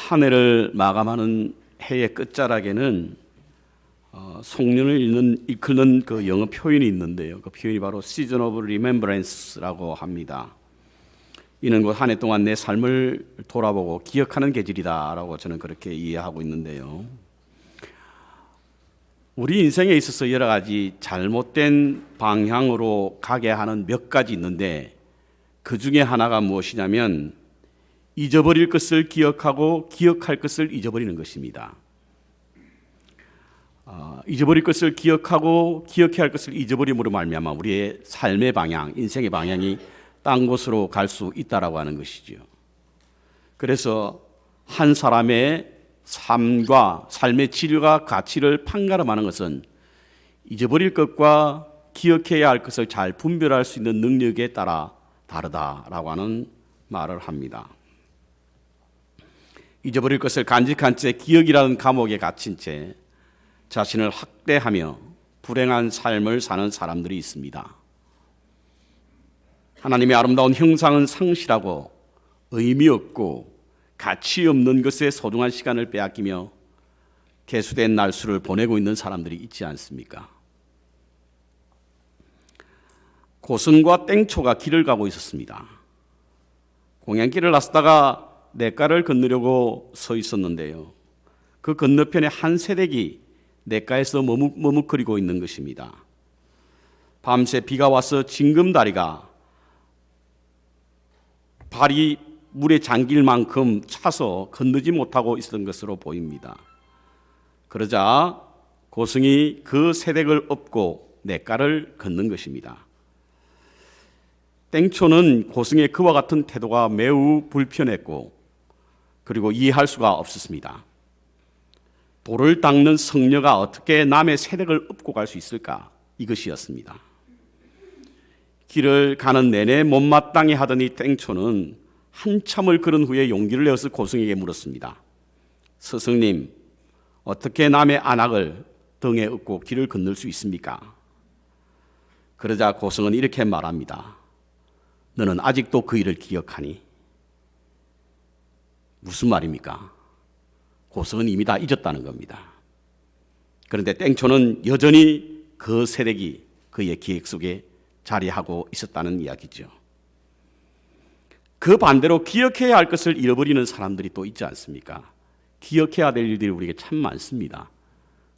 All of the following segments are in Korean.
한 해를 마감하는 해의 끝자락에는 송년을 이끄는 그 영어 표현이 있는데요. 그 표현이 바로 Season of Remembrance라고 합니다. 이는 곧 한 해 동안 내 삶을 돌아보고 기억하는 계절이다라고 저는 그렇게 이해하고 있는데요. 우리 인생에 있어서 여러 가지 잘못된 방향으로 가게 하는 몇 가지 있는데 그 중에 하나가 무엇이냐면 잊어버릴 것을 기억하고 기억할 것을 잊어버리는 것입니다. 잊어버릴 것을 기억하고 기억해야 할 것을 잊어버림으로 말미암아 우리의 삶의 방향, 인생의 방향이 딴 곳으로 갈 수 있다라고 하는 것이죠. 그래서 한 사람의 삶과 삶의 질과 가치를 판가름하는 것은 잊어버릴 것과 기억해야 할 것을 잘 분별할 수 있는 능력에 따라 다르다라고 하는 말을 합니다. 잊어버릴 것을 간직한 채 기억이라는 감옥에 갇힌 채 자신을 학대하며 불행한 삶을 사는 사람들이 있습니다. 하나님의 아름다운 형상은 상실하고 의미 없고 가치 없는 것에 소중한 시간을 빼앗기며 개수된 날수를 보내고 있는 사람들이 있지 않습니까? 고승과 땡초가 길을 가고 있었습니다. 공양길을 나서다가 냇가를 건너려고 서 있었는데요. 그 건너편에 한 새댁이 냇가에서 머뭇거리고 있는 것입니다. 밤새 비가 와서 징금다리가 발이 물에 잠길 만큼 차서 건너지 못하고 있었던 것으로 보입니다. 그러자 고승이 그 새댁을 업고 냇가를 걷는 것입니다. 땡초는 고승의 그와 같은 태도가 매우 불편했고 그리고 이해할 수가 없었습니다. 돌을 닦는 성녀가 어떻게 남의 새댁을 업고 갈 수 있을까? 이것이었습니다. 길을 가는 내내 못마땅해 하더니 땡초는 한참을 걸은 후에 용기를 내어서 고승에게 물었습니다. 스승님, 어떻게 남의 안악을 등에 업고 길을 건널 수 있습니까? 그러자 고승은 이렇게 말합니다. 너는 아직도 그 일을 기억하니? 무슨 말입니까? 고승은 이미 다 잊었다는 겁니다. 그런데 땡초는 여전히 그 새댁이 그의 기억 속에 자리하고 있었다는 이야기죠. 그 반대로 기억해야 할 것을 잃어버리는 사람들이 또 있지 않습니까? 기억해야 될 일들이 우리에게 참 많습니다.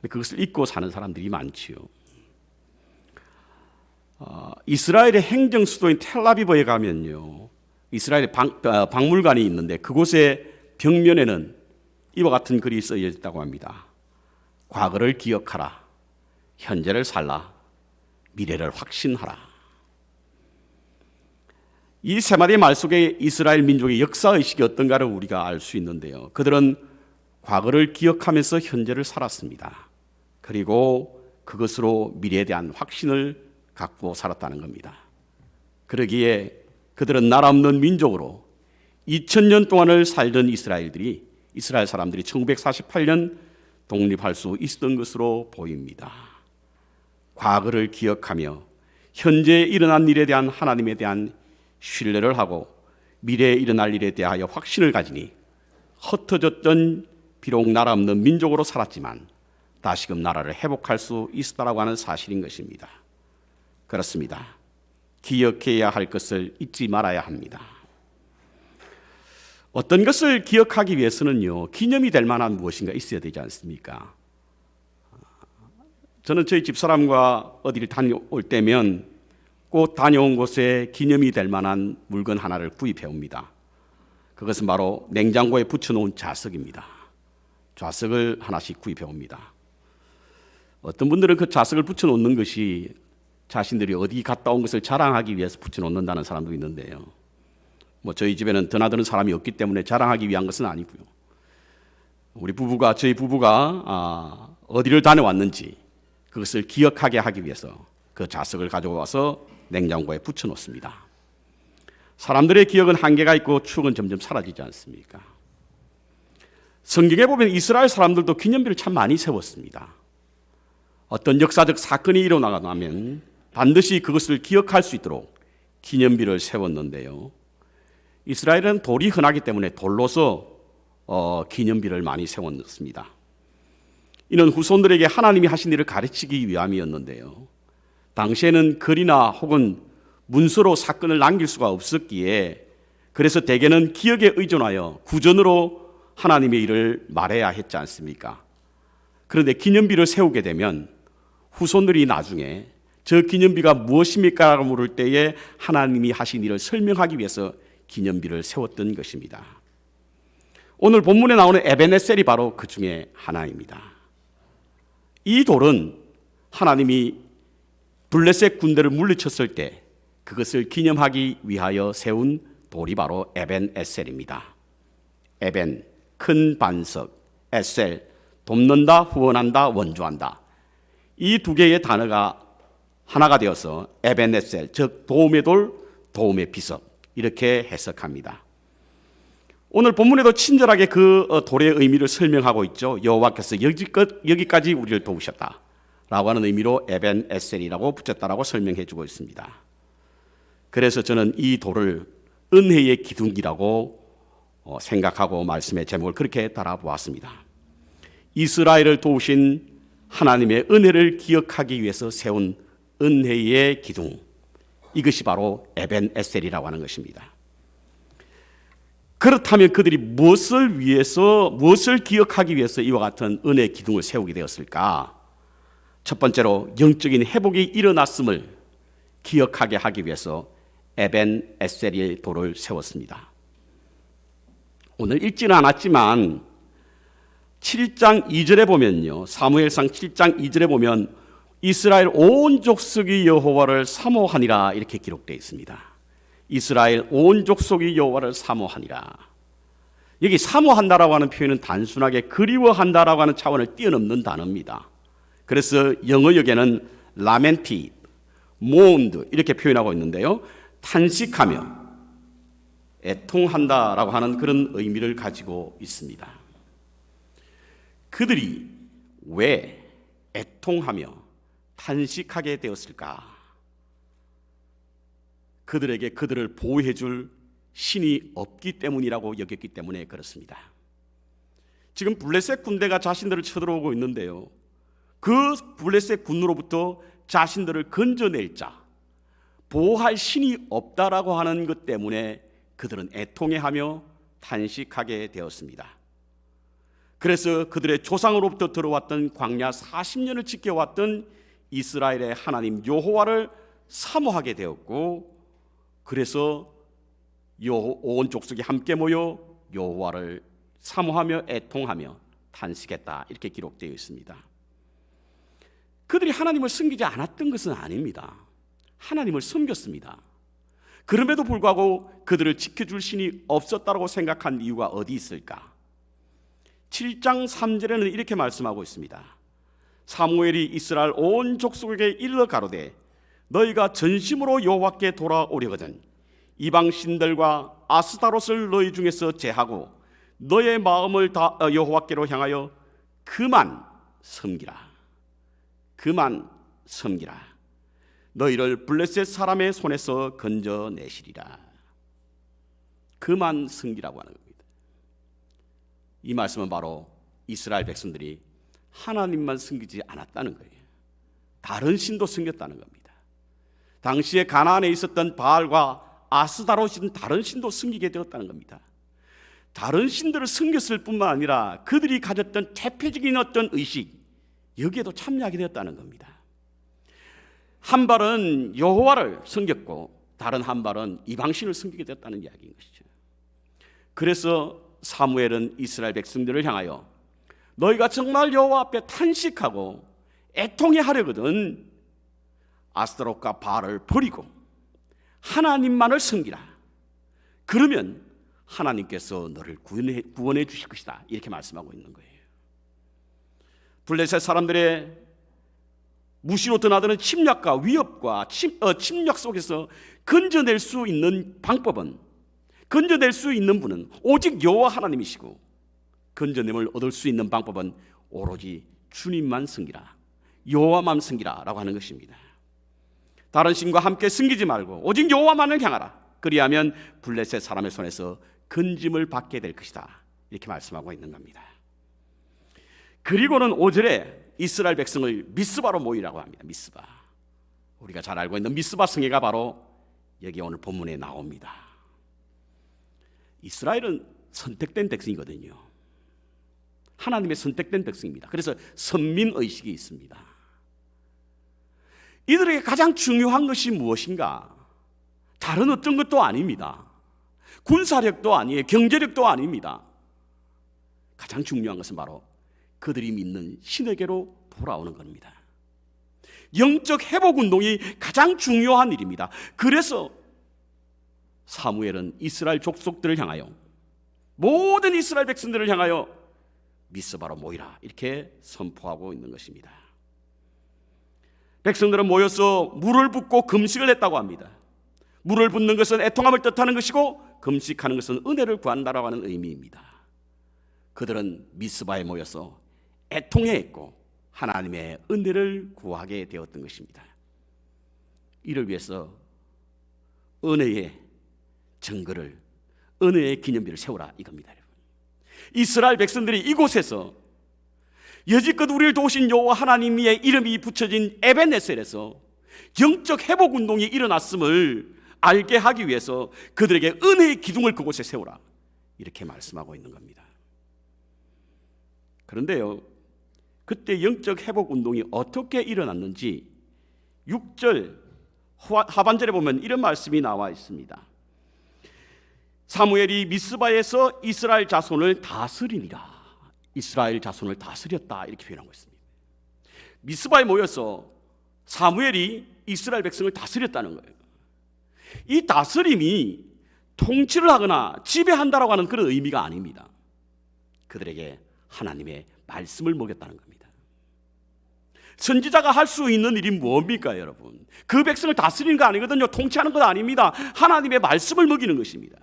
그것을 잊고 사는 사람들이 많지요. 이스라엘의 행정 수도인 텔아비브에 가면요, 이스라엘의 박물관이 있는데 그곳의 벽면에는 이와 같은 글이 쓰여 있다고 합니다. 과거를 기억하라, 현재를 살라, 미래를 확신하라. 이 세 마디의 말 속에 이스라엘 민족의 역사의식이 어떤가를 우리가 알 수 있는데요. 그들은 과거를 기억하면서 현재를 살았습니다. 그리고 그것으로 미래에 대한 확신을 갖고 살았다는 겁니다. 그러기에 그들은 나라 없는 민족으로 2000년 동안을 살던 이스라엘 사람들이 1948년 독립할 수 있었던 것으로 보입니다. 과거를 기억하며 현재에 일어난 일에 대한 하나님에 대한 신뢰를 하고 미래에 일어날 일에 대하여 확신을 가지니 흩어졌던 비록 나라 없는 민족으로 살았지만 다시금 나라를 회복할 수 있었다라고 하는 사실인 것입니다. 그렇습니다. 기억해야 할 것을 잊지 말아야 합니다. 어떤 것을 기억하기 위해서는요, 기념이 될 만한 무엇인가 있어야 되지 않습니까? 저는 저희 집사람과 어디를 다녀올 때면 꼭 다녀온 곳에 기념이 될 만한 물건 하나를 구입해 옵니다. 그것은 바로 냉장고에 붙여놓은 자석입니다. 자석을 하나씩 구입해 옵니다. 어떤 분들은 그 자석을 붙여놓는 것이 자신들이 어디 갔다 온 것을 자랑하기 위해서 붙여놓는다는 사람도 있는데요. 저희 집에는 드나드는 사람이 없기 때문에 자랑하기 위한 것은 아니고요. 저희 부부가 어디를 다녀왔는지 그것을 기억하게 하기 위해서 그 자석을 가지고 와서 냉장고에 붙여놓습니다. 사람들의 기억은 한계가 있고 추억은 점점 사라지지 않습니까? 성경에 보면 이스라엘 사람들도 기념비를 참 많이 세웠습니다. 어떤 역사적 사건이 일어나면 반드시 그것을 기억할 수 있도록 기념비를 세웠는데요. 이스라엘은 돌이 흔하기 때문에 돌로서 기념비를 많이 세웠습니다. 이는 후손들에게 하나님이 하신 일을 가르치기 위함이었는데요. 당시에는 글이나 혹은 문서로 사건을 남길 수가 없었기에 그래서 대개는 기억에 의존하여 구전으로 하나님의 일을 말해야 했지 않습니까? 그런데 기념비를 세우게 되면 후손들이 나중에 저 기념비가 무엇입니까? 라고 물을 때에 하나님이 하신 일을 설명하기 위해서 기념비를 세웠던 것입니다. 오늘 본문에 나오는 에벤에셀이 바로 그 중에 하나입니다. 이 돌은 하나님이 블레셋 군대를 물리쳤을 때 그것을 기념하기 위하여 세운 돌이 바로 에벤에셀입니다. 에벤, 큰 반석, 에셀, 돕는다, 후원한다, 원조한다. 이 두 개의 단어가 하나가 되어서 에벤에셀, 즉 도움의 돌, 도움의 비석 이렇게 해석합니다. 오늘 본문에도 친절하게 그 돌의 의미를 설명하고 있죠. 여호와께서 여기까지 우리를 도우셨다 라고 하는 의미로 에벤에셀이라고 붙였다라고 설명해 주고 있습니다. 그래서 저는 이 돌을 은혜의 기둥이라고 생각하고 말씀의 제목을 그렇게 달아보았습니다. 이스라엘을 도우신 하나님의 은혜를 기억하기 위해서 세운 은혜의 기둥, 이것이 바로 에벤에셀이라고 하는 것입니다. 그렇다면 그들이 무엇을 기억하기 위해서 이와 같은 은혜의 기둥을 세우게 되었을까? 첫 번째로 영적인 회복이 일어났음을 기억하게 하기 위해서 에벤에셀의 돌을 세웠습니다. 오늘 읽지는 않았지만 7장 2절에 보면요, 사무엘상 7장 2절에 보면 이스라엘 온 족속이 여호와를 사모하니라 이렇게 기록되어 있습니다. 이스라엘 온 족속이 여호와를 사모하니라. 여기 사모한다라고 하는 표현은 단순하게 그리워한다라고 하는 차원을 뛰어넘는 단어입니다. 그래서 영어역에는 라멘티, 모운드 이렇게 표현하고 있는데요, 탄식하며 애통한다라고 하는 그런 의미를 가지고 있습니다. 그들이 왜 애통하며 탄식하게 되었을까? 그들에게 그들을 보호해 줄 신이 없기 때문이라고 여겼기 때문에 그렇습니다. 지금 블레셋 군대가 자신들을 쳐들어오고 있는데요, 그 블레셋 군으로부터 자신들을 건져낼 자, 보호할 신이 없다라고 하는 것 때문에 그들은 애통해하며 탄식하게 되었습니다. 그래서 그들의 조상으로부터 들어왔던 광야 40년을 지켜왔던 이스라엘의 하나님 여호와를 사모하게 되었고, 그래서 온 족속이 함께 모여 여호와를 사모하며 애통하며 탄식했다 이렇게 기록되어 있습니다. 그들이 하나님을 섬기지 않았던 것은 아닙니다. 하나님을 섬겼습니다. 그럼에도 불구하고 그들을 지켜줄 신이 없었다고 생각한 이유가 어디 있을까? 7장 3절에는 이렇게 말씀하고 있습니다. 사무엘이 이스라엘 온 족속에게 일러 가로되 너희가 전심으로 여호와께 돌아오려거든 이방 신들과 아스타롯을 너희 중에서 제하고 너의 마음을 다 여호와께로 향하여 그만 섬기라. 그만 섬기라. 너희를 블레셋 사람의 손에서 건져내시리라. 그만 섬기라고 하는 겁니다. 이 말씀은 바로 이스라엘 백성들이 하나님만 섬기지 않았다는 거예요. 다른 신도 섬겼다는 겁니다. 당시에 가나안에 있었던 바알과 아스다롯인 다른 신도 섬기게 되었다는 겁니다. 다른 신들을 섬겼을 뿐만 아니라 그들이 가졌던 대표적인 어떤 의식, 여기에도 참여하게 되었다는 겁니다. 한 발은 여호와를 섬겼고 다른 한 발은 이방신을 섬기게 되었다는 이야기인 것이죠. 그래서 사무엘은 이스라엘 백성들을 향하여 너희가 정말 여호와 앞에 탄식하고 애통해 하려거든 아스타롯과 바알을 버리고 하나님만을 섬기라. 그러면 하나님께서 너를 구원해 주실 것이다 이렇게 말씀하고 있는 거예요. 블레셋 사람들의 무시로 드나드는 침략과 위협과 침략 속에서 건져낼 수 있는 방법은, 건져낼 수 있는 분은 오직 여호와 하나님이시고 건져냄을 얻을 수 있는 방법은 오로지 주님만 섬기라, 여호와만 섬기라 라고 하는 것입니다. 다른 신과 함께 섬기지 말고 오직 여호와만을 향하라. 그리하면 블레셋 사람의 손에서 건짐을 받게 될 것이다 이렇게 말씀하고 있는 겁니다. 그리고는 5절에 이스라엘 백성을 미스바로 모이라고 합니다. 미스바. 우리가 잘 알고 있는 미스바 성회가 바로 여기 오늘 본문에 나옵니다. 이스라엘은 선택된 백성이거든요. 하나님의 선택된 백성입니다. 그래서 선민의식이 있습니다. 이들에게 가장 중요한 것이 무엇인가? 다른 어떤 것도 아닙니다. 군사력도 아니에요. 경제력도 아닙니다. 가장 중요한 것은 바로 그들이 믿는 신에게로 돌아오는 겁니다. 영적 회복 운동이 가장 중요한 일입니다. 그래서 사무엘은 이스라엘 족속들을 향하여, 모든 이스라엘 백성들을 향하여 미스바로 모이라 이렇게 선포하고 있는 것입니다. 백성들은 모여서 물을 붓고 금식을 했다고 합니다. 물을 붓는 것은 애통함을 뜻하는 것이고 금식하는 것은 은혜를 구한다라고 하는 의미입니다. 그들은 미스바에 모여서 애통해했고 하나님의 은혜를 구하게 되었던 것입니다. 이를 위해서 은혜의 증거를, 은혜의 기념비를 세우라 이겁니다. 이스라엘 백성들이 이곳에서 여지껏 우리를 도우신 여호와 하나님의 이름이 붙여진 에벤네셀에서 영적 회복 운동이 일어났음을 알게 하기 위해서 그들에게 은혜의 기둥을 그곳에 세우라 이렇게 말씀하고 있는 겁니다. 그런데요, 그때 영적 회복 운동이 어떻게 일어났는지 6절 하반절에 보면 이런 말씀이 나와 있습니다. 사무엘이 미스바에서 이스라엘 자손을 다스리니라. 이스라엘 자손을 다스렸다 이렇게 표현하고 있습니다. 미스바에 모여서 사무엘이 이스라엘 백성을 다스렸다는 거예요. 이 다스림이 통치를 하거나 지배한다라고 하는 그런 의미가 아닙니다. 그들에게 하나님의 말씀을 먹였다는 겁니다. 선지자가 할 수 있는 일이 뭡니까, 여러분? 그 백성을 다스리는 거 아니거든요. 통치하는 것 아닙니다. 하나님의 말씀을 먹이는 것입니다.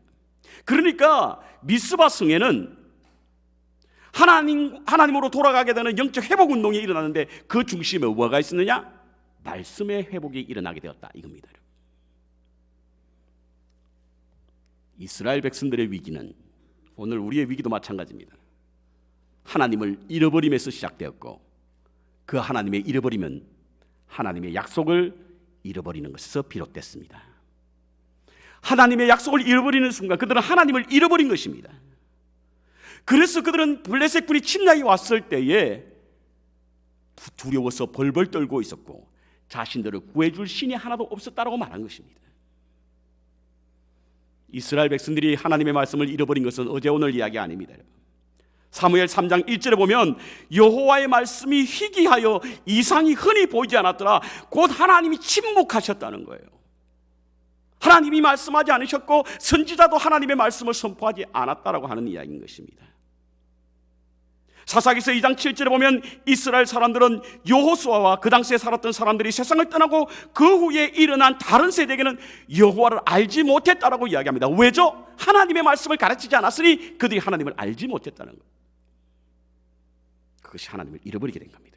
그러니까 미스바 성에는 하나님으로 돌아가게 되는 영적 회복 운동이 일어나는데 그 중심에 뭐가 있었느냐? 말씀의 회복이 일어나게 되었다 이겁니다. 이스라엘 백성들의 위기는 오늘 우리의 위기도 마찬가지입니다. 하나님을 잃어버림에서 시작되었고 그 하나님의 잃어버리면 하나님의 약속을 잃어버리는 것에서 비롯됐습니다. 하나님의 약속을 잃어버리는 순간 그들은 하나님을 잃어버린 것입니다. 그래서 그들은 블레셋 군이 침략이 왔을 때에 두려워서 벌벌 떨고 있었고 자신들을 구해줄 신이 하나도 없었다라고 말한 것입니다. 이스라엘 백성들이 하나님의 말씀을 잃어버린 것은 어제 오늘 이야기 아닙니다. 사무엘 3장 1절에 보면 여호와의 말씀이 희귀하여 이상이 흔히 보이지 않았더라. 곧 하나님이 침묵하셨다는 거예요. 하나님이 말씀하지 않으셨고 선지자도 하나님의 말씀을 선포하지 않았다라고 하는 이야기인 것입니다. 사사기서 2장 7절에 보면 이스라엘 사람들은 여호수아와 그 당시에 살았던 사람들이 세상을 떠나고 그 후에 일어난 다른 세대에게는 여호와를 알지 못했다라고 이야기합니다. 왜죠? 하나님의 말씀을 가르치지 않았으니 그들이 하나님을 알지 못했다는 것. 그것이 하나님을 잃어버리게 된 겁니다.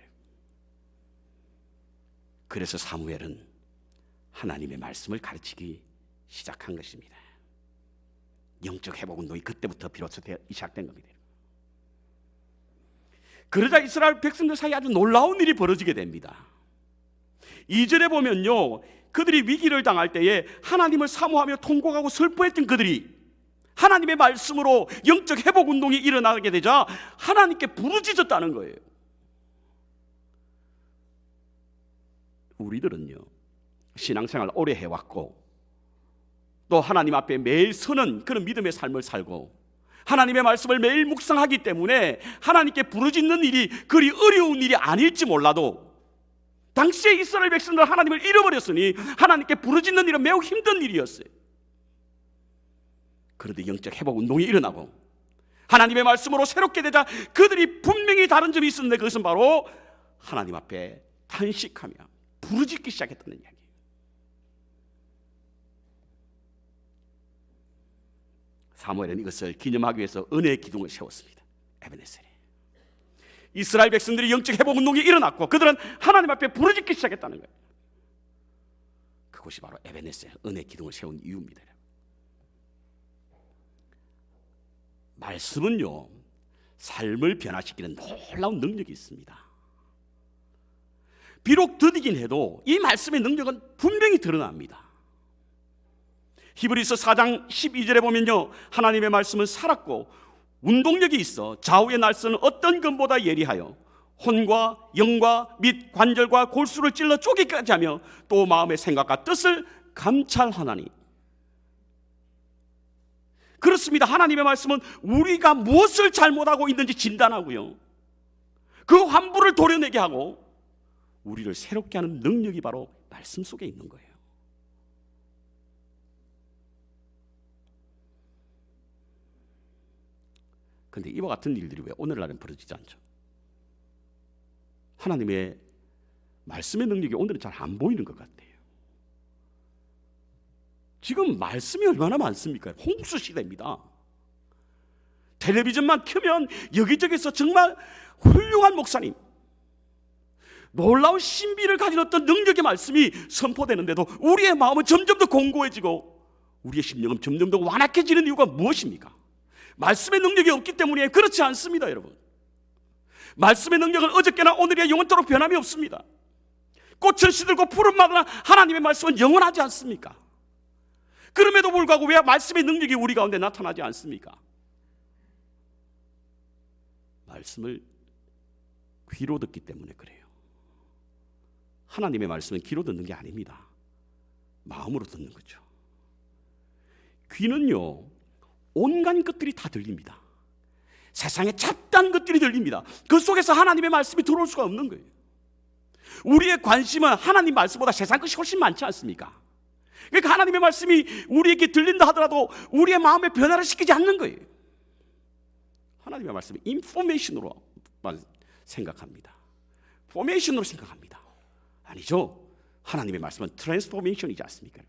그래서 사무엘은 하나님의 말씀을 가르치기 시작한 것입니다. 영적 회복 운동이 그때부터 비로소 시작된 겁니다. 그러자 이스라엘 백성들 사이에 아주 놀라운 일이 벌어지게 됩니다. 2절에 보면요, 그들이 위기를 당할 때에 하나님을 사모하며 통곡하고 슬퍼했던 그들이 하나님의 말씀으로 영적 회복 운동이 일어나게 되자 하나님께 부르짖었다는 거예요. 우리들은요, 신앙생활 오래 해왔고 또 하나님 앞에 매일 서는 그런 믿음의 삶을 살고 하나님의 말씀을 매일 묵상하기 때문에 하나님께 부르짖는 일이 그리 어려운 일이 아닐지 몰라도 당시에 이스라엘 백성들은 하나님을 잃어버렸으니 하나님께 부르짖는 일은 매우 힘든 일이었어요. 그런데 영적 회복 운동이 일어나고 하나님의 말씀으로 새롭게 되자 그들이 분명히 다른 점이 있었는데 그것은 바로 하나님 앞에 탄식하며 부르짖기 시작했다는 이야기예요. 사무엘은 이것을 기념하기 위해서 은혜의 기둥을 세웠습니다. 에베네셀에 이스라엘 백성들이 영적 회복 운동이 일어났고 그들은 하나님 앞에 부르짖기 시작했다는 거예요. 그것이 바로 에베네셀, 은혜의 기둥을 세운 이유입니다. 말씀은요, 삶을 변화시키는 놀라운 능력이 있습니다. 비록 더디긴 해도 이 말씀의 능력은 분명히 드러납니다. 히브리서 4장 12절에 보면요, 하나님의 말씀은 살았고 운동력이 있어 좌우의 날서는 어떤 검보다 예리하여 혼과 영과 및 관절과 골수를 찔러 쪼개기까지 하며 또 마음의 생각과 뜻을 감찰하나니. 그렇습니다. 하나님의 말씀은 우리가 무엇을 잘못하고 있는지 진단하고요, 그 환부를 도려내게 하고 우리를 새롭게 하는 능력이 바로 말씀 속에 있는 거예요. 그런데 이와 같은 일들이 왜 오늘날은 벌어지지 않죠? 하나님의 말씀의 능력이 오늘은 잘 안 보이는 것 같아요. 지금 말씀이 얼마나 많습니까? 홍수 시대입니다. 텔레비전만 켜면 여기저기서 정말 훌륭한 목사님, 놀라운 신비를 가진 어떤 능력의 말씀이 선포되는데도 우리의 마음은 점점 더 공고해지고 우리의 심령은 점점 더 완악해지는 이유가 무엇입니까? 말씀의 능력이 없기 때문이에요. 그렇지 않습니다, 여러분. 말씀의 능력은 어저께나 오늘이야 영원토록 변함이 없습니다. 꽃은 시들고 푸른 마다나 하나님의 말씀은 영원하지 않습니까? 그럼에도 불구하고 왜 말씀의 능력이 우리 가운데 나타나지 않습니까? 말씀을 귀로 듣기 때문에 그래요. 하나님의 말씀은 귀로 듣는 게 아닙니다. 마음으로 듣는 거죠. 귀는요, 온갖 것들이 다 들립니다. 세상에 잡다한 것들이 들립니다. 그 속에서 하나님의 말씀이 들어올 수가 없는 거예요. 우리의 관심은 하나님 말씀보다 세상 것이 훨씬 많지 않습니까? 그러니까 하나님의 말씀이 우리에게 들린다 하더라도 우리의 마음에 변화를 시키지 않는 거예요. 하나님의 말씀은 인포메이션으로만 생각합니다. 포메이션으로 생각합니다. 아니죠. 하나님의 말씀은 트랜스포메이션이지 않습니까?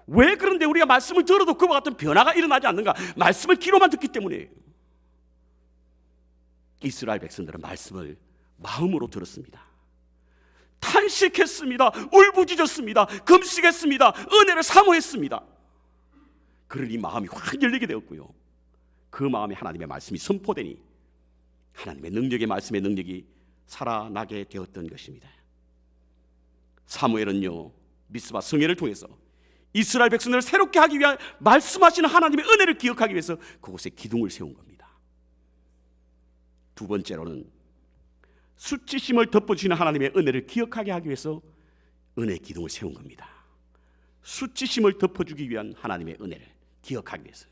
왜 그런데 우리가 말씀을 들어도 그와 같은 변화가 일어나지 않는가? 말씀을 귀로만 듣기 때문이에요. 이스라엘 백성들은 말씀을 마음으로 들었습니다. 탄식했습니다. 울부짖었습니다. 금식했습니다. 은혜를 사모했습니다. 그러니 마음이 확 열리게 되었고요, 그 마음에 하나님의 말씀이 선포되니 하나님의 능력의 말씀의 능력이 살아나게 되었던 것입니다. 사무엘은요, 미스바 성회를 통해서 이스라엘 백성들을 새롭게 하기 위한 말씀하시는 하나님의 은혜를 기억하기 위해서 그곳에 기둥을 세운 겁니다. 두 번째로는 수치심을 덮어주시는 하나님의 은혜를 기억하게 하기 위해서 은혜의 기둥을 세운 겁니다. 수치심을 덮어주기 위한 하나님의 은혜를 기억하기 위해서.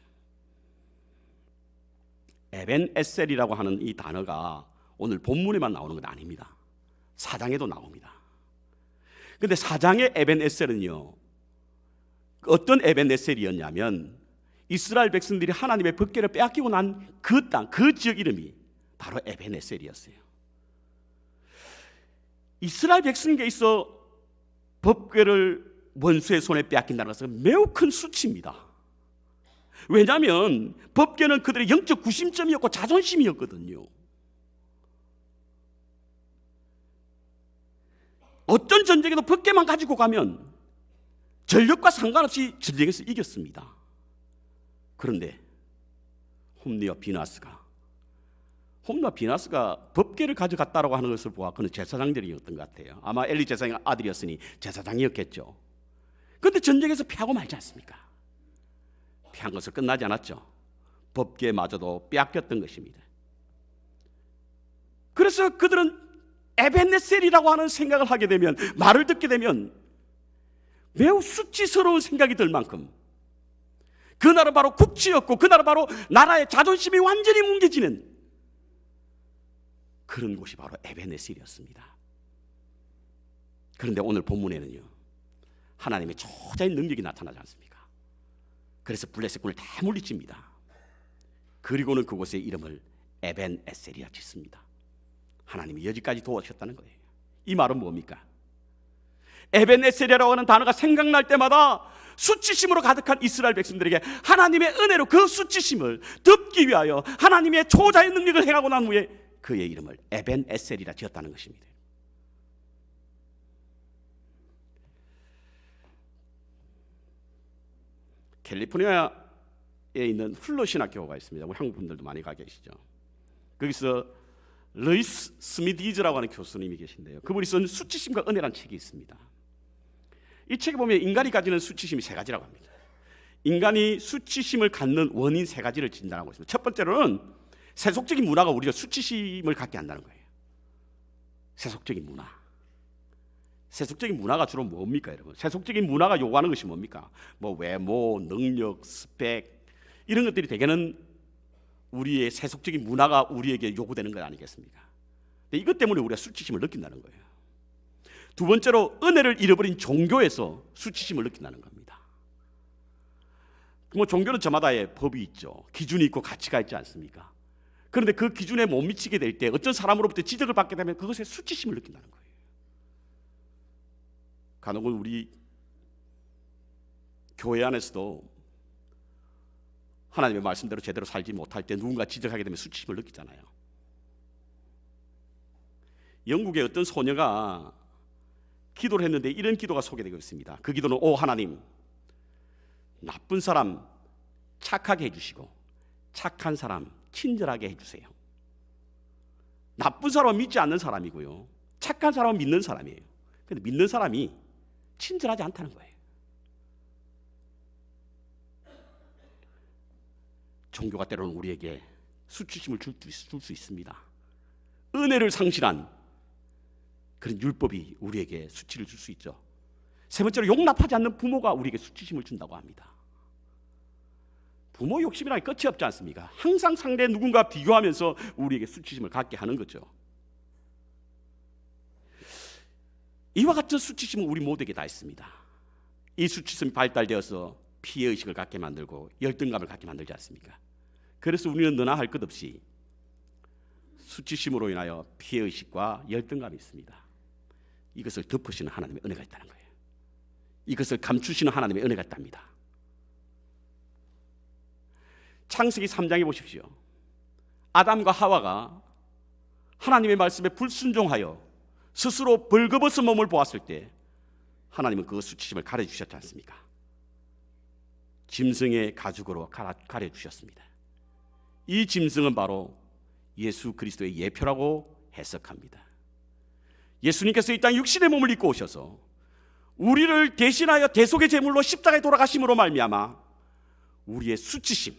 에벤 에셀이라고 하는 이 단어가 오늘 본문에만 나오는 건 아닙니다. 사장에도 나옵니다. 그런데 사장의 에벤 에셀은요, 어떤 에벤 에셀이었냐면 이스라엘 백성들이 하나님의 법궤를 빼앗기고 난 그 땅, 그 지역 이름이 바로 에벤 에셀이었어요. 이스라엘 백성에게 있어 법궤를 원수의 손에 빼앗긴다는 것은 매우 큰 수치입니다. 왜냐하면 법궤는 그들의 영적 구심점이었고 자존심이었거든요. 어떤 전쟁에도 법궤만 가지고 가면 전력과 상관없이 전쟁에서 이겼습니다. 그런데 홈리와 비나스가 법궤를 가져갔다라고 하는 것을 보아 그는 제사장들이었던 것 같아요. 아마 엘리 제사장의 아들이었으니 제사장이었겠죠. 그런데 전쟁에서 피하고 말지 않습니까? 피한 것을 끝나지 않았죠. 법궤마저도 빼앗겼던 것입니다. 그래서 그들은 에벤네셀이라고 하는 생각을 하게 되면, 말을 듣게 되면 매우 수치스러운 생각이 들 만큼 그 나라는 바로 국치였고 그 나라는 바로 나라의 자존심이 완전히 뭉개지는 그런 곳이 바로 에벤네셀이었습니다. 그런데 오늘 본문에는요, 하나님의 초자의 능력이 나타나지 않습니까? 그래서 블레셋군을 다 물리칩니다. 그리고는 그곳의 이름을 에벤에셀이라 짓습니다. 하나님이 여기까지 도와주셨다는 거예요. 이 말은 뭡니까? 에벤에셀이라고 하는 단어가 생각날 때마다 수치심으로 가득한 이스라엘 백성들에게 하나님의 은혜로 그 수치심을 덮기 위하여 하나님의 초자의 능력을 행하고 난 후에 그의 이름을 에벤에셀이라 지었다는 것입니다. 캘리포니아 있는 플러 신학교가 있습니다. 우리 한국 분들도 많이 가 계시죠. 거기서 러이스 스미디즈라고 하는 교수님이 계신데요. 그분이 쓴 수치심과 은혜라는 책이 있습니다. 이 책에 보면 인간이 가지는 수치심이 세 가지라고 합니다. 인간이 수치심을 갖는 원인 세 가지를 진단하고 있습니다. 첫 번째로는 세속적인 문화가 우리가 수치심을 갖게 한다는 거예요. 세속적인 문화. 세속적인 문화가 주로 뭡니까, 여러분? 세속적인 문화가 요구하는 것이 뭡니까? 뭐 외모, 능력, 스펙 이런 것들이 대개는 우리의 세속적인 문화가 우리에게 요구되는 것 아니겠습니까? 근데 이것 때문에 우리가 수치심을 느낀다는 거예요. 두 번째로 은혜를 잃어버린 종교에서 수치심을 느낀다는 겁니다. 뭐 종교는 저마다의 법이 있죠. 기준이 있고 가치가 있지 않습니까? 그런데 그 기준에 못 미치게 될 때 어떤 사람으로부터 지적을 받게 되면 그것에 수치심을 느낀다는 거예요. 간혹은 우리 교회 안에서도 하나님의 말씀대로 제대로 살지 못할 때 누군가 지적하게 되면 수치심을 느끼잖아요. 영국의 어떤 소녀가 기도를 했는데 이런 기도가 소개되고 있습니다. 그 기도는 오 하나님, 나쁜 사람 착하게 해주시고 착한 사람 친절하게 해주세요. 나쁜 사람은 믿지 않는 사람이고요, 착한 사람은 믿는 사람이에요. 그런데 믿는 사람이 친절하지 않다는 거예요. 종교가 때로는 우리에게 수치심을 줄 수 있습니다. 은혜를 상실한 그런 율법이 우리에게 수치를 줄 수 있죠. 세 번째로 용납하지 않는 부모가 우리에게 수치심을 준다고 합니다. 부모 욕심이라는 끝이 없지 않습니까? 항상 상대 누군가 비교하면서 우리에게 수치심을 갖게 하는 거죠. 이와 같은 수치심은 우리 모두에게 다 있습니다. 이 수치심이 발달되어서 피해의식을 갖게 만들고 열등감을 갖게 만들지 않습니까? 그래서 우리는 너나 할 것 없이 수치심으로 인하여 피해의식과 열등감이 있습니다. 이것을 덮으시는 하나님의 은혜가 있다는 거예요. 이것을 감추시는 하나님의 은혜가 있답니다. 창세기 3장에 보십시오. 아담과 하와가 하나님의 말씀에 불순종하여 스스로 벌거벗은 몸을 보았을 때 하나님은 그 수치심을 가려주셨지 않습니까? 짐승의 가죽으로 가려주셨습니다. 이 짐승은 바로 예수 그리스도의 예표라고 해석합니다. 예수님께서 이 땅 육신의 몸을 입고 오셔서 우리를 대신하여 대속의 제물로 십자가에 돌아가심으로 말미암아 우리의 수치심,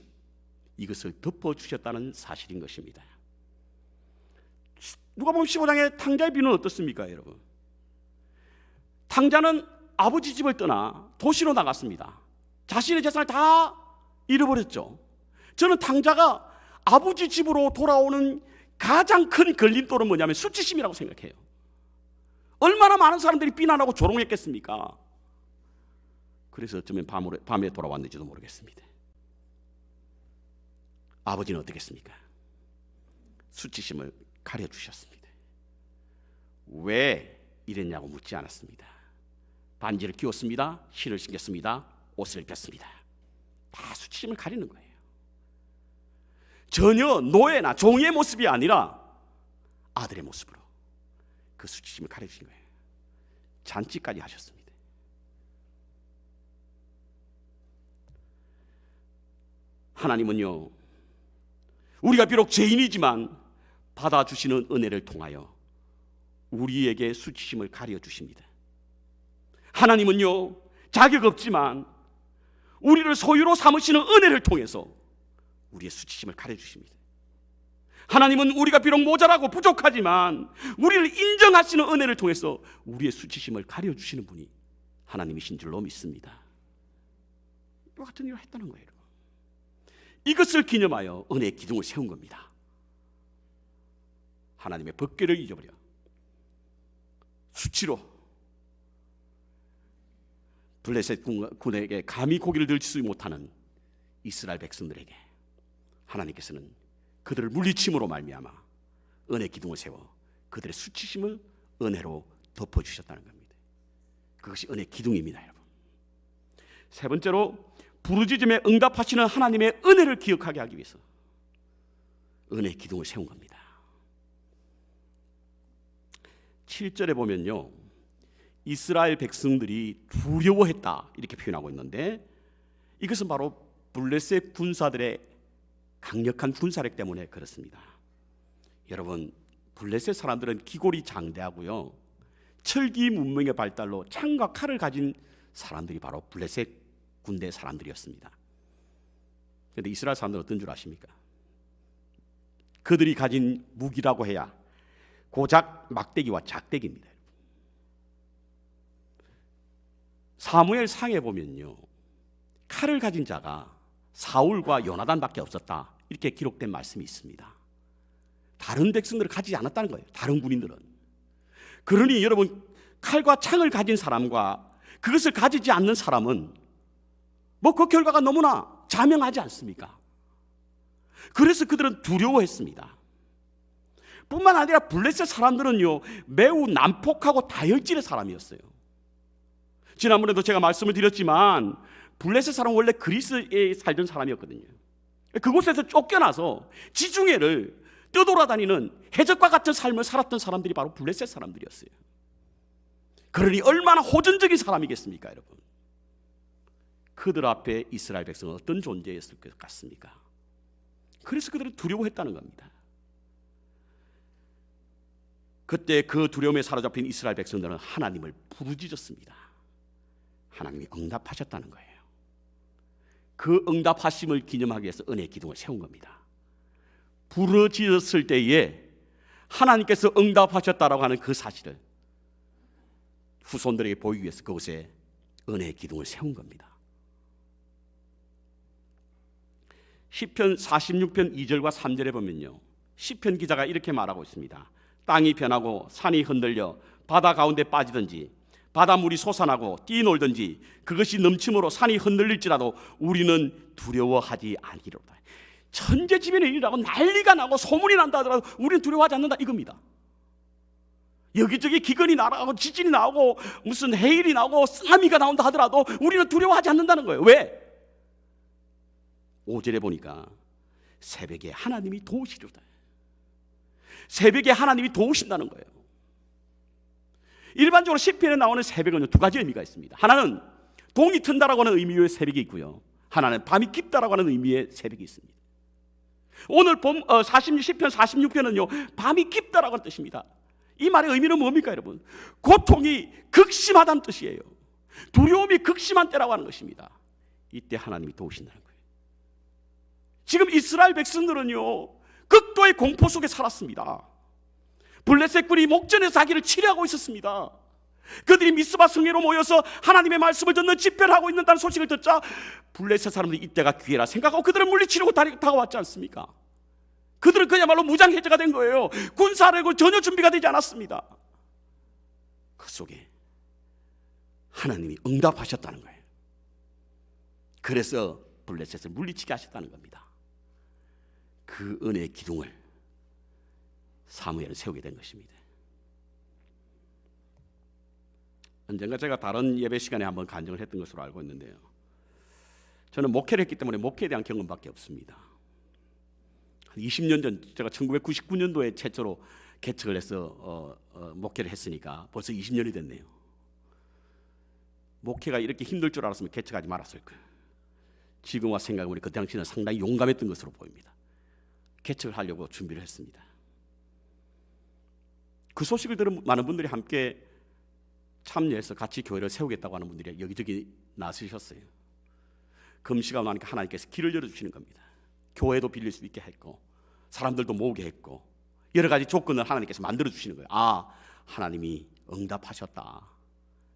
이것을 덮어주셨다는 사실인 것입니다. 누가복음 15장의 탕자의 비유는 어떻습니까, 여러분? 탕자는 아버지 집을 떠나 도시로 나갔습니다. 자신의 재산을 다 잃어버렸죠. 저는 탕자가 아버지 집으로 돌아오는 가장 큰 걸림돌은 뭐냐면 수치심이라고 생각해요. 얼마나 많은 사람들이 비난하고 조롱했겠습니까? 그래서 어쩌면 밤에 돌아왔는지도 모르겠습니다. 아버지는 어떻겠습니까? 수치심을 가려주셨습니다. 왜 이랬냐고 묻지 않았습니다. 반지를 끼웠습니다. 실을 신겼습니다. 옷을 입혔습니다. 다 수치심을 가리는 거예요. 전혀 노예나 종의 모습이 아니라 아들의 모습으로 그 수치심을 가려주신 거예요. 잔치까지 하셨습니다. 하나님은요, 우리가 비록 죄인이지만 받아주시는 은혜를 통하여 우리에게 수치심을 가려주십니다. 하나님은요, 자격 없지만 우리를 소유로 삼으시는 은혜를 통해서 우리의 수치심을 가려주십니다. 하나님은 우리가 비록 모자라고 부족하지만 우리를 인정하시는 은혜를 통해서 우리의 수치심을 가려주시는 분이 하나님이신 줄로 믿습니다. 이와 같은 일을 했다는 거예요. 이것을 기념하여 은혜의 기둥을 세운 겁니다. 하나님의 법궤를 잊어버려 수치로 블레셋 군에게 감히 고기를 들지 못하는 이스라엘 백성들에게 하나님께서는 그들을 물리침으로 말미암아 은혜 기둥을 세워 그들의 수치심을 은혜로 덮어주셨다는 겁니다. 그것이 은혜 기둥입니다, 여러분. 세 번째로 부르짖음에 응답하시는 하나님의 은혜를 기억하게 하기 위해서 은혜 기둥을 세운 겁니다. 7절에 보면요, 이스라엘 백성들이 두려워했다 이렇게 표현하고 있는데 이것은 바로 블레셋 군사들의 강력한 군사력 때문에 그렇습니다. 여러분, 블레셋 사람들은 기골이 장대하고요, 철기 문명의 발달로 창과 칼을 가진 사람들이 바로 블레셋 군대 사람들이었습니다. 그런데 이스라엘 사람들은 어떤 줄 아십니까? 그들이 가진 무기라고 해야 고작 막대기와 작대기입니다. 사무엘 상에 보면요, 칼을 가진 자가 사울과 요나단밖에 없었다, 이렇게 기록된 말씀이 있습니다. 다른 백성들을 가지지 않았다는 거예요, 다른 군인들은. 그러니 여러분, 칼과 창을 가진 사람과 그것을 가지지 않는 사람은 그 결과가 너무나 자명하지 않습니까? 그래서 그들은 두려워했습니다. 뿐만 아니라 블레셋 사람들은요, 매우 난폭하고 다혈질의 사람이었어요. 지난번에도 제가 말씀을 드렸지만 블레셋 사람은 원래 그리스에 살던 사람이었거든요. 그곳에서 쫓겨나서 지중해를 떠돌아다니는 해적과 같은 삶을 살았던 사람들이 바로 블레셋 사람들이었어요. 그러니 얼마나 호전적인 사람이겠습니까, 여러분? 그들 앞에 이스라엘 백성은 어떤 존재였을 것 같습니까? 그래서 그들은 두려워했다는 겁니다. 그때 그 두려움에 사로잡힌 이스라엘 백성들은 하나님을 부르짖었습니다. 하나님이 응답하셨다는 거예요. 그 응답하심을 기념하기 위해서 은혜의 기둥을 세운 겁니다. 부르짖었을 때에 하나님께서 응답하셨다라고 하는 그 사실을 후손들에게 보이기 위해서 그곳에 은혜의 기둥을 세운 겁니다. 시편 46편 2절과 3절에 보면요, 시편 기자가 이렇게 말하고 있습니다. 땅이 변하고 산이 흔들려 바다 가운데 빠지든지 바닷물이 솟아나고 뛰놀든지 그것이 넘침으로 산이 흔들릴지라도 우리는 두려워하지 아니리로다. 천재지변의 일이라고 난리가 나고 소문이 난다 하더라도 우리는 두려워하지 않는다, 이겁니다. 여기저기 기근이 날아가고 지진이 나오고 무슨 해일이 나오고 쓰나미가 나온다 하더라도 우리는 두려워하지 않는다는 거예요. 왜? 5절에 보니까 새벽에 하나님이 도우시리로다. 새벽에 하나님이 도우신다는 거예요. 일반적으로 시편에 나오는 새벽은 두 가지 의미가 있습니다. 하나는 동이 튼다라고 하는 의미의 새벽이 있고요, 하나는 밤이 깊다라고 하는 의미의 새벽이 있습니다. 오늘 시편 46편은요 밤이 깊다라고 하는 뜻입니다. 이 말의 의미는 뭡니까, 여러분? 고통이 극심하다는 뜻이에요. 두려움이 극심한 때라고 하는 것입니다. 이때 하나님이 도우신다는 거예요. 지금 이스라엘 백성들은요 극도의 공포 속에 살았습니다. 블레셋군이 목전에 자기를 치려하고 있었습니다. 그들이 미스바 성회로 모여서 하나님의 말씀을 듣는 집회를 하고 있는다는 소식을 듣자 블레셋 사람들이 이때가 기회라 생각하고 그들을 물리치려고 다가왔지 않습니까? 그들은 그야말로 무장해제가 된 거예요. 군사력을 전혀 준비가 되지 않았습니다. 그 속에 하나님이 응답하셨다는 거예요. 그래서 블레셋을 물리치게 하셨다는 겁니다. 그 은혜의 기둥을 사무엘은 세우게 된 것입니다. 언젠가 제가 다른 예배 시간에 한번 간증을 했던 것으로 알고 있는데요, 저는 목회를 했기 때문에 목회에 대한 경험밖에 없습니다. 20년 전, 제가 1999년도에 최초로 개척을 해서 목회를 했으니까 벌써 20년이 됐네요. 목회가 이렇게 힘들 줄 알았으면 개척하지 말았을 거예요. 지금 와 생각해보니 그 당시는 상당히 용감했던 것으로 보입니다. 개척을 하려고 준비를 했습니다. 그 소식을 들은 많은 분들이 함께 참여해서 같이 교회를 세우겠다고 하는 분들이 여기저기 나서셨어요. 금시가 나니까 하나님께서 길을 열어주시는 겁니다. 교회도 빌릴 수 있게 했고 사람들도 모으게 했고 여러 가지 조건을 하나님께서 만들어주시는 거예요. 아, 하나님이 응답하셨다,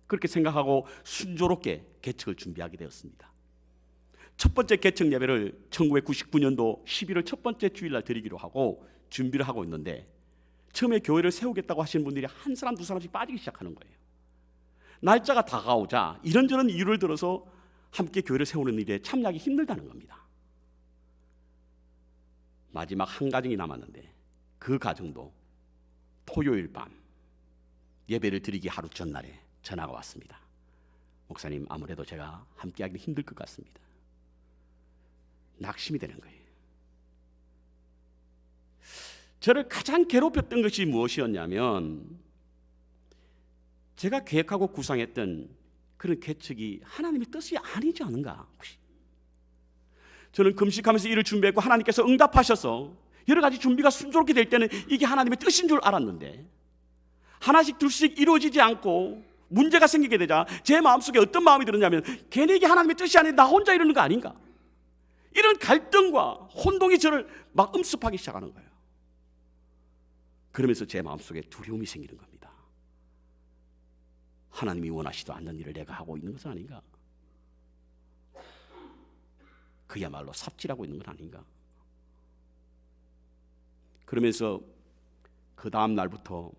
그렇게 생각하고 순조롭게 개척을 준비하게 되었습니다. 첫 번째 개척 예배를 1999년도 11월 첫 번째 주일날 드리기로 하고 준비를 하고 있는데, 처음에 교회를 세우겠다고 하시는 분들이 한 사람 두 사람씩 빠지기 시작하는 거예요. 날짜가 다가오자 이런저런 이유를 들어서 함께 교회를 세우는 일에 참여하기 힘들다는 겁니다. 마지막 한 가정이 남았는데 그 가정도 토요일 밤 예배를 드리기 하루 전날에 전화가 왔습니다. 목사님, 아무래도 제가 함께하기는 힘들 것 같습니다. 낙심이 되는 거예요. 저를 가장 괴롭혔던 것이 무엇이었냐면, 제가 계획하고 구상했던 그런 개척이 하나님의 뜻이 아니지 않은가. 혹시 저는 금식하면서 일을 준비했고 하나님께서 응답하셔서 여러 가지 준비가 순조롭게 될 때는 이게 하나님의 뜻인 줄 알았는데, 하나씩 둘씩 이루어지지 않고 문제가 생기게 되자 제 마음속에 어떤 마음이 들었냐면, 괜히 이게 하나님의 뜻이 아니라 나 혼자 이러는 거 아닌가, 이런 갈등과 혼동이 저를 막 음습하기 시작하는 거예요. 그러면서 제 마음속에 두려움이 생기는 겁니다. 하나님이 원하시도 않는 일을 내가 하고 있는 것은 아닌가, 그야말로 삽질하고 있는 건 아닌가. 그러면서 그 다음 날부터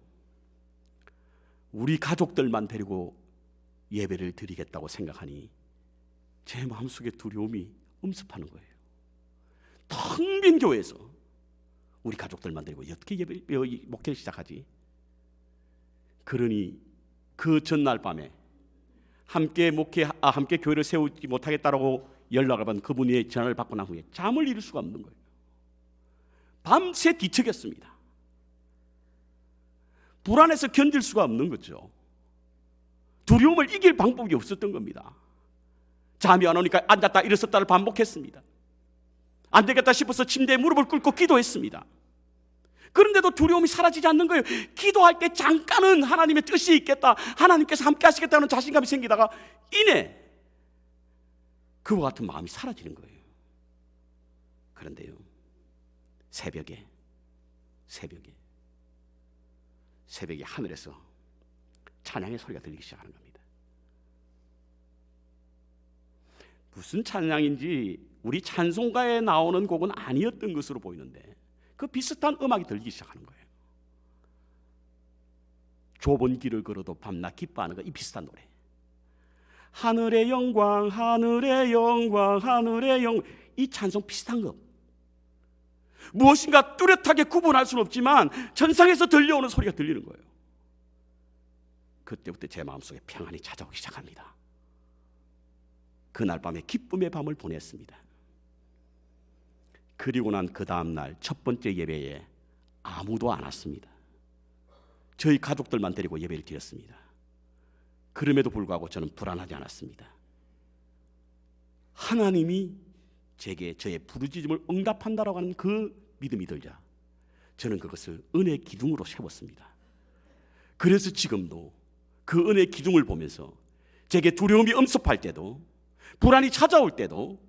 우리 가족들만 데리고 예배를 드리겠다고 생각하니 제 마음속에 두려움이 음습하는 거예요. 텅 빈 교회에서 우리 가족들만 데리고 어떻게 목회를 시작하지? 그러니 그 전날 밤에 함께 교회를 세우지 못하겠다라고 연락을 받은 그분의 전화를 받고 난 후에 잠을 이룰 수가 없는 거예요. 밤새 뒤척였습니다. 불안해서 견딜 수가 없는 거죠. 두려움을 이길 방법이 없었던 겁니다. 잠이 안 오니까 앉았다 일어섰다를 반복했습니다. 안 되겠다 싶어서 침대에 무릎을 꿇고 기도했습니다. 그런데도 두려움이 사라지지 않는 거예요. 기도할 때 잠깐은 하나님의 뜻이 있겠다, 하나님께서 함께 하시겠다는 자신감이 생기다가 이내 그와 같은 마음이 사라지는 거예요. 그런데요, 새벽에 하늘에서 찬양의 소리가 들리기 시작하는 겁니다. 무슨 찬양인지 우리 찬송가에 나오는 곡은 아니었던 것으로 보이는데 그 비슷한 음악이 들리기 시작하는 거예요. 좁은 길을 걸어도 밤낮 기뻐하는 거, 이 비슷한 노래. 하늘의 영광, 하늘의 영광, 하늘의 영광, 이 찬송 비슷한 거. 무엇인가 뚜렷하게 구분할 수는 없지만 천상에서 들려오는 소리가 들리는 거예요. 그때부터 제 마음속에 평안이 찾아오기 시작합니다. 그날 밤에 기쁨의 밤을 보냈습니다. 그리고 난 그 다음 날 첫 번째 예배에 아무도 안 왔습니다. 저희 가족들만 데리고 예배를 드렸습니다. 그럼에도 불구하고 저는 불안하지 않았습니다. 하나님이 제게 저의 부르짖음을 응답한다라고 하는 그 믿음이 들자 저는 그것을 은혜의 기둥으로 세웠습니다. 그래서 지금도 그 은혜의 기둥을 보면서 제게 두려움이 엄습할 때도, 불안이 찾아올 때도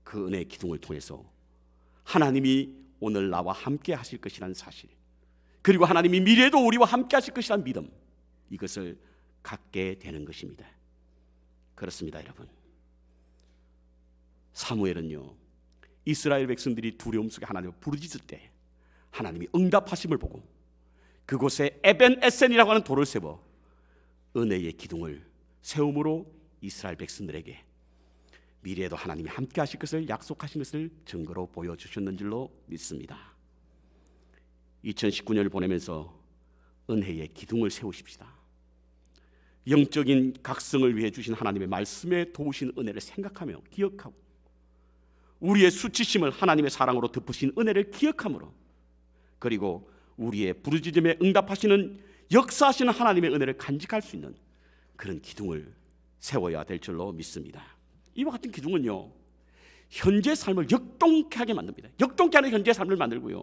그 은혜의 기둥을 통해서 하나님이 오늘 나와 함께 하실 것이라는 사실, 그리고 하나님이 미래에도 우리와 함께 하실 것이라는 믿음, 이것을 갖게 되는 것입니다. 그렇습니다, 여러분. 사무엘은요, 이스라엘 백성들이 두려움 속에 하나님을 부르짖을 때 하나님이 응답하심을 보고 그곳에 에벤 에센이라고 하는 돌을 세워 은혜의 기둥을 세움으로 이스라엘 백성들에게 미래에도 하나님이 함께 하실 것을 약속하신 것을 증거로 보여주셨는 줄로 믿습니다. 2019년을 보내면서 은혜의 기둥을 세우십시다. 영적인 각성을 위해 주신 하나님의 말씀에 도우신 은혜를 생각하며 기억하고, 우리의 수치심을 하나님의 사랑으로 덮으신 은혜를 기억함으로, 그리고 우리의 부르짖음에 응답하시는 역사하시는 하나님의 은혜를 간직할 수 있는 그런 기둥을 세워야 될 줄로 믿습니다. 이와 같은 기둥은요, 현재 삶을 역동케 하게 만듭니다. 역동케 하는 현재 삶을 만들고요,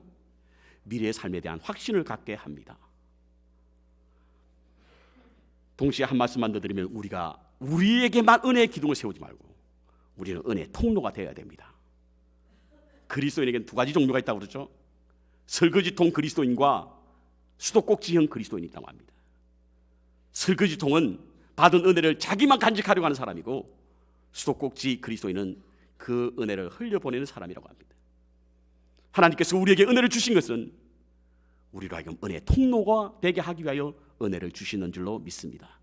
미래의 삶에 대한 확신을 갖게 합니다. 동시에 한 말씀만 더 드리면, 우리가 우리에게만 은혜의 기둥을 세우지 말고 우리는 은혜의 통로가 되어야 됩니다. 그리스도인에게는 두 가지 종류가 있다고 그러죠. 설거지통 그리스도인과 수도꼭지형 그리스도인이 있다고 합니다. 설거지통은 받은 은혜를 자기만 간직하려고 하는 사람이고, 수도꼭지 그리스도인은 그 은혜를 흘려보내는 사람이라고 합니다. 하나님께서 우리에게 은혜를 주신 것은 우리로 하여금 은혜의 통로가 되게 하기 위하여 은혜를 주시는 줄로 믿습니다.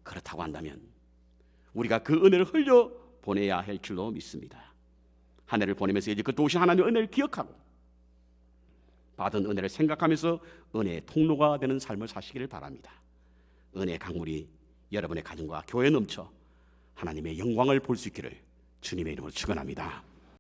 그렇다고 한다면 우리가 그 은혜를 흘려보내야 할 줄로 믿습니다. 한 해를 보내면서 이제 그 도우신 하나님의 은혜를 기억하고 받은 은혜를 생각하면서 은혜의 통로가 되는 삶을 사시기를 바랍니다. 은혜의 강물이 여러분의 가정과 교회에 넘쳐 하나님의 영광을 볼 수 있기를 주님의 이름으로 축원합니다.